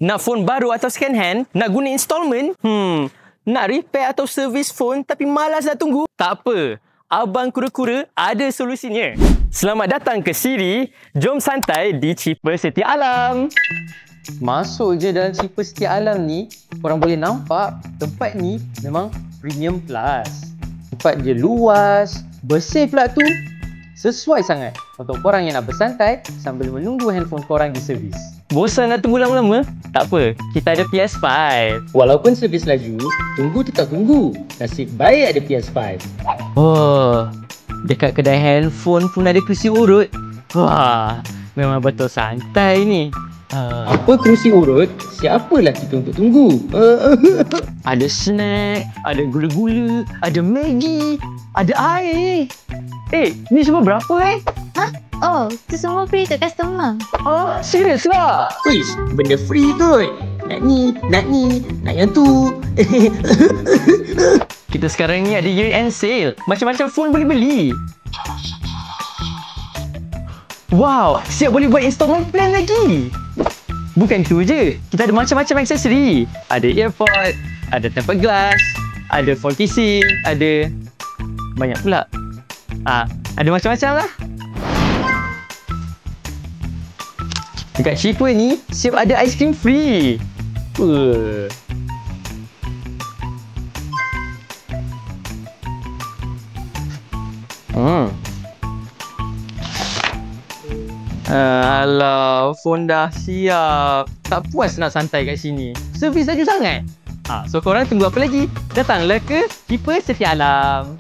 Nak phone baru atau second hand? Nak guna installment? Nak repair atau service phone tapi malas nak tunggu? Tak apa. Abang Kura-Kura ada solusinya. Selamat datang ke Siri. Jom santai di Cheaper Setia Alam. Masuk je dalam Cheaper Setia Alam ni, korang boleh nampak tempat ni memang premium plus. Tempat dia luas, bersih pula tu. Sesuai sangat untuk korang yang nak bersantai sambil menunggu handphone korang di servis. Bosan nak tunggu lama-lama? Tak apa, kita ada PS5. Walaupun servis laju, tunggu tetap tunggu. Nasib baik ada PS5. Oh, dekat kedai handphone pun ada kerusi urut. Wah, memang betul santai ni. Apa kerusi urut? Siapalah kita untuk tunggu? Ada snack, ada gula-gula, ada Maggi, ada air. Ni semua berapa Hah? Oh, itu semua free untuk customer. Oh, serius lah? Wish, benda free kot. Nak yang tu. Kita sekarang ni ada year end sale. Macam-macam phone boleh beli. Wow, siap boleh buat installment plan lagi. Bukan itu je, kita ada macam-macam aksesori. Ada earpod, ada tempered glass, ada phone casing, ada banyak pula. Ada macam-macam lah. Dekat Cheaper ni, siap ada aiskrim free. Alah, phone dah siap. Tak puas nak santai kat sini. Servis laju sangat. So korang tunggu apa lagi? Datanglah ke Cheaper Setia Alam.